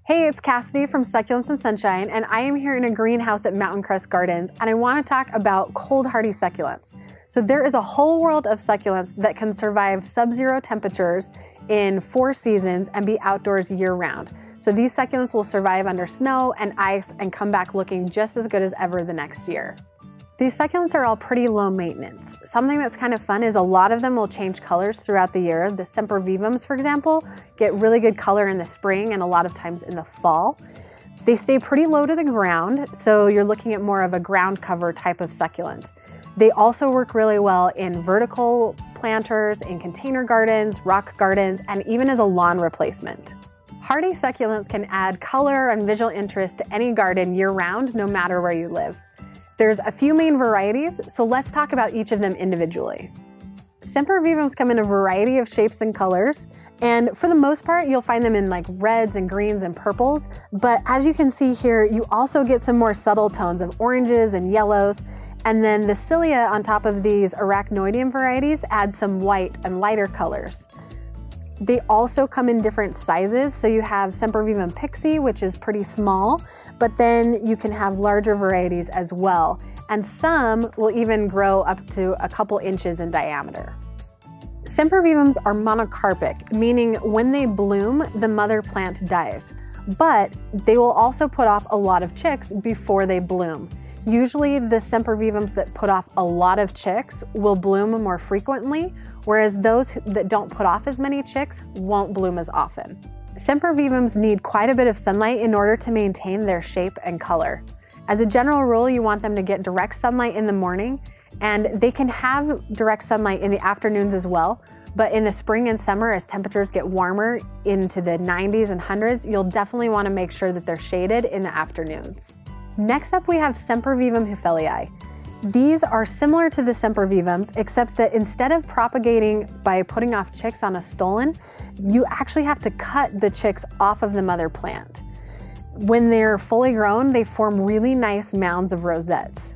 Hey, it's Cassidy from Succulents and Sunshine, and I am here in a greenhouse at Mountain Crest Gardens, and I want to talk about cold hardy succulents. So there is a whole world of succulents that can survive sub-zero temperatures in 4 seasons and be outdoors year-round. So these succulents will survive under snow and ice and come back looking just as good as ever the next year. These succulents are all pretty low maintenance. Something that's kind of fun is a lot of them will change colors throughout the year. The sempervivums, for example, get really good color in the spring and a lot of times in the fall. They stay pretty low to the ground, so you're looking at more of a ground cover type of succulent. They also work really well in vertical planters, in container gardens, rock gardens, and even as a lawn replacement. Hardy succulents can add color and visual interest to any garden year-round, no matter where you live. There's a few main varieties, so let's talk about each of them individually. Sempervivums come in a variety of shapes and colors, and for the most part, you'll find them in like reds and greens and purples, but as you can see here, you also get some more subtle tones of oranges and yellows, and then the cilia on top of these arachnoideum varieties add some white and lighter colors. They also come in different sizes, so you have Sempervivum pixie, which is pretty small, but then you can have larger varieties as well, and some will even grow up to a couple inches in diameter. Sempervivums are monocarpic, meaning when they bloom, the mother plant dies, but they will also put off a lot of chicks before they bloom. Usually the sempervivums that put off a lot of chicks will bloom more frequently, whereas those that don't put off as many chicks won't bloom as often. Sempervivums need quite a bit of sunlight in order to maintain their shape and color. As a general rule, you want them to get direct sunlight in the morning, and they can have direct sunlight in the afternoons as well, but in the spring and summer, as temperatures get warmer into the 90s and 100s, you'll definitely want to make sure that they're shaded in the afternoons. Next up, we have Sempervivum Havelii. These are similar to the sempervivums, except that instead of propagating by putting off chicks on a stolon, you actually have to cut the chicks off of the mother plant. When they're fully grown, they form really nice mounds of rosettes.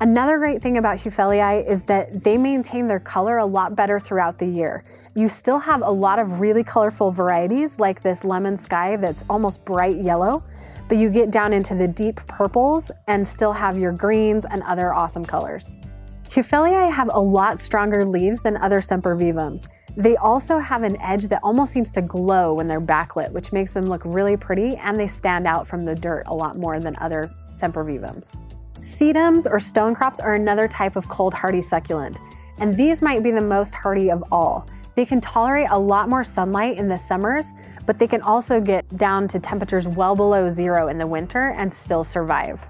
Another great thing about Havelii is that they maintain their color a lot better throughout the year. You still have a lot of really colorful varieties like this lemon sky that's almost bright yellow, but you get down into the deep purples and still have your greens and other awesome colors. Havelii have a lot stronger leaves than other sempervivums. They also have an edge that almost seems to glow when they're backlit, which makes them look really pretty, and they stand out from the dirt a lot more than other sempervivums. Sedums or stone crops are another type of cold hardy succulent, and these might be the most hardy of all. They can tolerate a lot more sunlight in the summers, but they can also get down to temperatures well below 0 in the winter and still survive.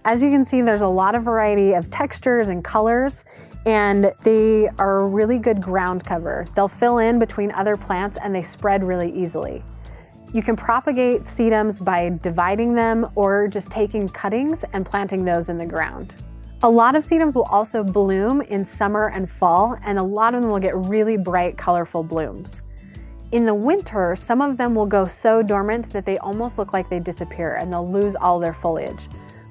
As you can see, there's a lot of variety of textures and colors, and they are a really good ground cover. They'll fill in between other plants and they spread really easily. You can propagate sedums by dividing them or just taking cuttings and planting those in the ground. A lot of sedums will also bloom in summer and fall, and a lot of them will get really bright, colorful blooms. In the winter, some of them will go so dormant that they almost look like they disappear and they'll lose all their foliage.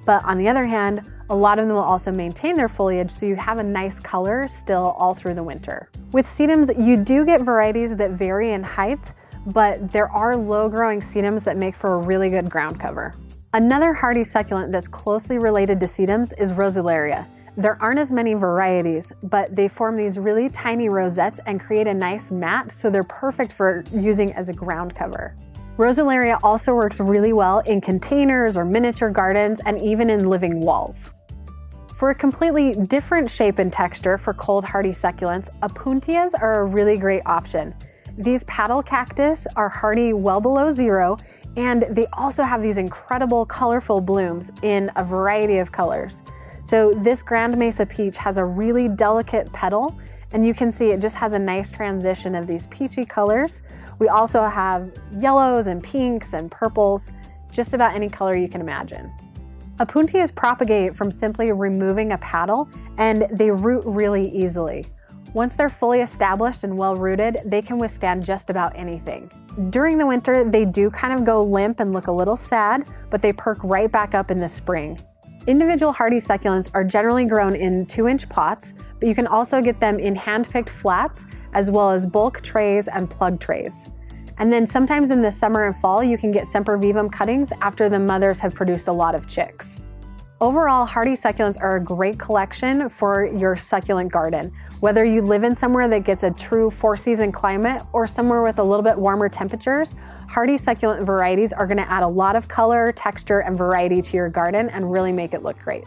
But on the other hand, a lot of them will also maintain their foliage, so you have a nice color still all through the winter. With sedums, you do get varieties that vary in height, but there are low-growing sedums that make for a really good ground cover. Another hardy succulent that's closely related to sedums is Rosalaria. There aren't as many varieties, but they form these really tiny rosettes and create a nice mat, so they're perfect for using as a ground cover. Rosalaria also works really well in containers or miniature gardens and even in living walls. For a completely different shape and texture for cold hardy succulents, Opuntias are a really great option. These paddle cactus are hardy well below 0, and they also have these incredible colorful blooms in a variety of colors. So this Grand Mesa peach has a really delicate petal, and you can see it just has a nice transition of these peachy colors. We also have yellows and pinks and purples, just about any color you can imagine. Opuntias propagate from simply removing a paddle, and they root really easily. Once they're fully established and well rooted, they can withstand just about anything. During the winter, they do kind of go limp and look a little sad, but they perk right back up in the spring. Individual hardy succulents are generally grown in 2-inch pots, but you can also get them in hand-picked flats, as well as bulk trays and plug trays. And then sometimes in the summer and fall, you can get sempervivum cuttings after the mothers have produced a lot of chicks. Overall, hardy succulents are a great collection for your succulent garden. Whether you live in somewhere that gets a true 4-season climate or somewhere with a little bit warmer temperatures, hardy succulent varieties are gonna add a lot of color, texture, and variety to your garden and really make it look great.